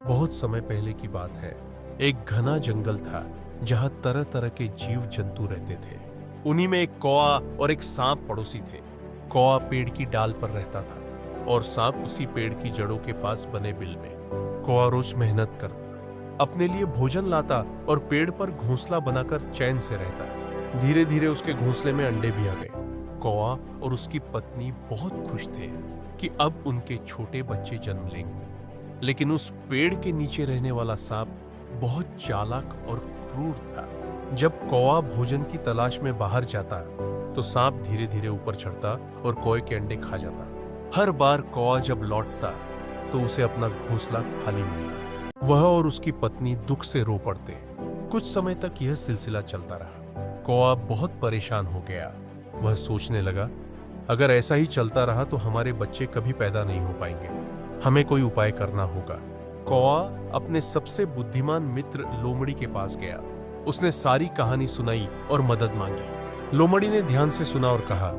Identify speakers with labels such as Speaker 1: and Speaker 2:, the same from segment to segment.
Speaker 1: बहुत समय पहले की बात है। एक घना जंगल था जहां तरह तरह के जीव जंतु रहते थे। उन्हीं में एक कौआ और एक सांप पड़ोसी थे। कौआ पेड़ की डाल पर रहता था और सांप उसी पेड़ की जड़ों के पास बने बिल में। कौआ रोज मेहनत करता, अपने लिए भोजन लाता और पेड़ पर घोंसला बनाकर चैन से रहता। धीरे धीरे उसके घोंसले में अंडे भी आ गए। कौआ और उसकी पत्नी बहुत खुश थे कि अब उनके छोटे बच्चे जन्म लेंगे। लेकिन उस पेड़ के नीचे रहने वाला सांप बहुत चालाक और क्रूर था। जब कौआ भोजन की तलाश में बाहर जाता तो सांप धीरे धीरे ऊपर चढ़ता और कौए के अंडे खा जाता। हर बार कौआ जब लौटता तो उसे अपना घोंसला खाली मिलता। वह और उसकी पत्नी दुख से रो पड़ते। कुछ समय तक यह सिलसिला चलता रहा। कौआ बहुत परेशान हो गया। वह सोचने लगा, अगर ऐसा ही चलता रहा तो हमारे बच्चे कभी पैदा नहीं हो पाएंगे। हमें कोई उपाय करना होगा। कौआ अपने सबसे बुद्धिमान मित्र लोमड़ी के पास गया। उसने सारी कहानी सुनाई और मदद मांगी। लोमड़ी ने ध्यान से सुना और कहा,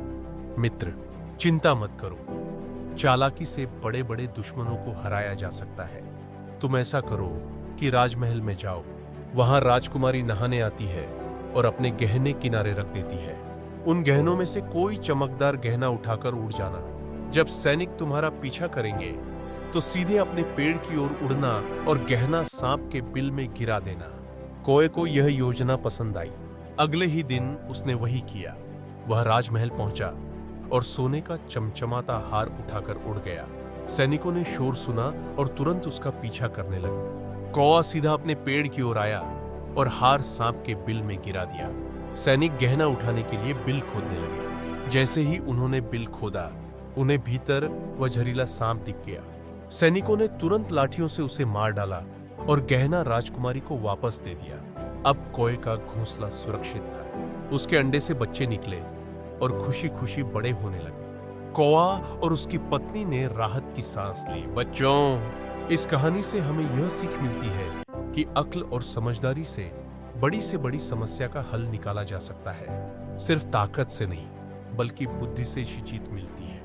Speaker 1: मित्र, चिंता मत करो। चालाकी से बड़े बड़े दुश्मनों को हराया जा सकता है। तुम ऐसा करो कि राजमहल में जाओ। वहां राजकुमारी नहाने आती है और अपने गहने किनारे रख देती है। उन गहनों में से कोई चमकदार गहना उठाकर उड़ जाना। जब सैनिक तुम्हारा पीछा करेंगे तो सीधे अपने पेड़ की ओर उड़ना और गहना सांप के बिल में गिरा देना। कौए को यह योजना पसंद आई। अगले ही दिन उसने वही किया। वह राजमहल पहुंचा और सोने का चमचमाता हार उठाकर उड़ गया। सैनिकों ने शोर सुना और तुरंत उसका पीछा करने लगे। कौआ सीधा अपने पेड़ की ओर आया और हार सांप के बिल में गिरा दिया। सैनिक गहना उठाने के लिए बिल खोदने लगे। जैसे ही उन्होंने बिल खोदा, उन्हें भीतर वह जहरीला सांप दिख गया। सैनिकों ने तुरंत लाठियों से उसे मार डाला और गहना राजकुमारी को वापस दे दिया। अब कौए का घोंसला सुरक्षित था। उसके अंडे से बच्चे निकले और खुशी खुशी बड़े होने लगे। कौआ और उसकी पत्नी ने राहत की सांस ली। बच्चों, इस कहानी से हमें यह सीख मिलती है कि अक्ल और समझदारी से बड़ी समस्या का हल निकाला जा सकता है। सिर्फ ताकत से नहीं, बल्कि बुद्धि से ही जीत मिलती है।